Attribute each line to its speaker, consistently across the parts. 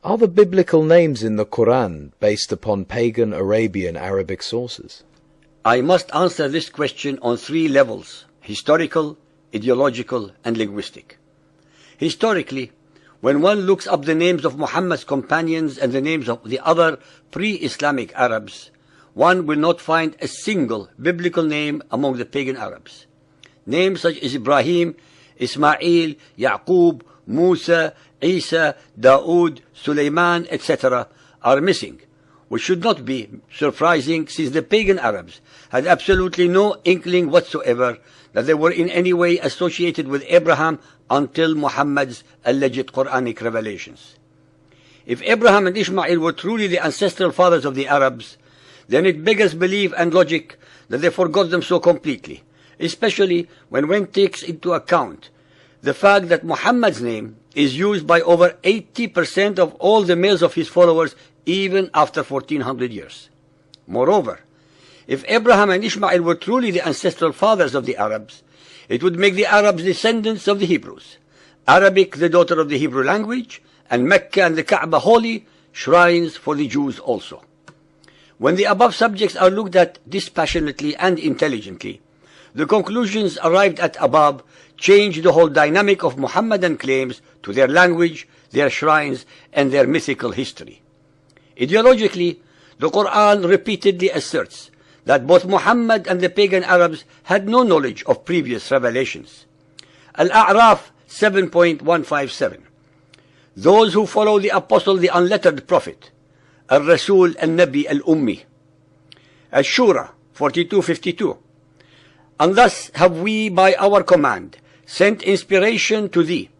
Speaker 1: Are the biblical names in the Quran based upon pagan Arabian Arabic sources?
Speaker 2: I must answer this question on three levels: historical, ideological, and linguistic. Historically, when one looks up the names of Muhammad's companions and the names of the other pre-Islamic Arabs, one will not find a single biblical name among the pagan Arabs. Names such as Ibrahim, Ismail, Yaqub, Musa, Isa, Dawood, Sulaiman, etc. are missing, which should not be surprising since the pagan Arabs had absolutely no inkling whatsoever that they were in any way associated with Abraham until Muhammad's alleged Quranic revelations. If Abraham and Ishmael were truly the ancestral fathers of the Arabs, then it beggars belief and logic that they forgot them so completely, especially when one takes into account the fact that Muhammad's name is used by over 80% of all the males of his followers even after 1400 years. Moreover, if Abraham and Ishmael were truly the ancestral fathers of the Arabs, it would make the Arabs descendants of the Hebrews, Arabic the daughter of the Hebrew language, and Mecca and the Kaaba holy, shrines for the Jews also. When the above subjects are looked at dispassionately and intelligently, the conclusions arrived at above change the whole dynamic of Muhammadan claims to their language, their shrines, and their mythical history. Ideologically, the Quran repeatedly asserts that both Muhammad and the pagan Arabs had no knowledge of previous revelations. Al-A'raf 7.157. Those who follow the apostle, the unlettered prophet, Al-Rasool al-Nabi al-Ummi. Ash-Shura 42:52. And thus have we by our command sent inspiration to thee.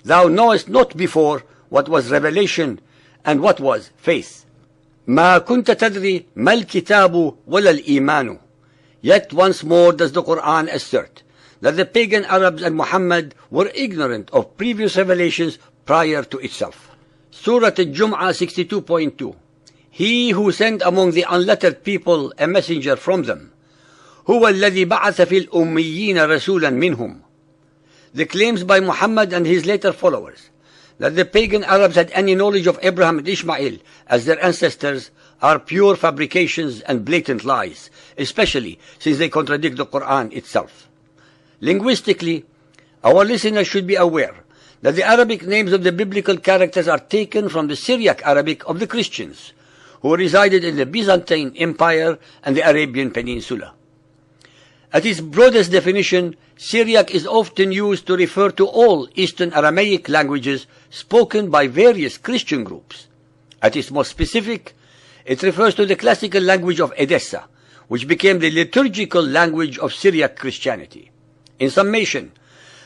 Speaker 2: Thou knowest not before what was revelation and what was faith. ما كنت تدري ما الكتاب ولا الإيمان. Yet once more does the Quran assert that the pagan Arabs and Muhammad were ignorant of previous revelations prior to itself. Surah Al-Jum'ah 62.2. He who sent among the unlettered people a messenger from them. هو الذي بعث في الأميين رسولا منهم. The claims by Muhammad and his later followers that the pagan Arabs had any knowledge of Abraham and Ishmael as their ancestors are pure fabrications and blatant lies, especially since they contradict the Quran itself. Linguistically, our listeners should be aware that the Arabic names of the biblical characters are taken from the Syriac Arabic of the Christians, who resided in the Byzantine Empire and the Arabian Peninsula. At its broadest definition, Syriac is often used to refer to all Eastern Aramaic languages spoken by various Christian groups. At its most specific, it refers to the classical language of Edessa, which became the liturgical language of Syriac Christianity. In summation,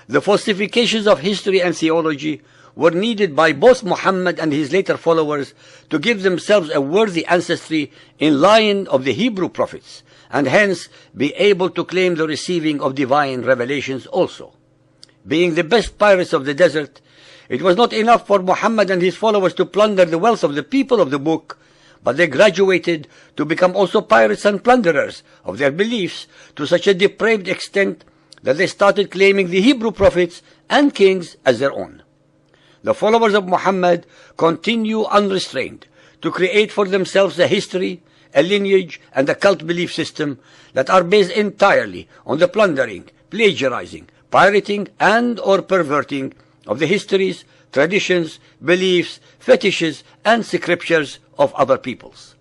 Speaker 2: the falsifications of history and theology were needed by both Muhammad and his later followers to give themselves a worthy ancestry in line of the Hebrew prophets, and hence be able to claim the receiving of divine revelations also. Being the best pirates of the desert, it was not enough for Muhammad and his followers to plunder the wealth of the people of the book, but they graduated to become also pirates and plunderers of their beliefs to such a depraved extent that they started claiming the Hebrew prophets and kings as their own. The followers of Muhammad continue unrestrained to create for themselves a history, a lineage, and a cult belief system that are based entirely on the plundering, plagiarizing, pirating, and or perverting of the histories, traditions, beliefs, fetishes, and scriptures of other peoples.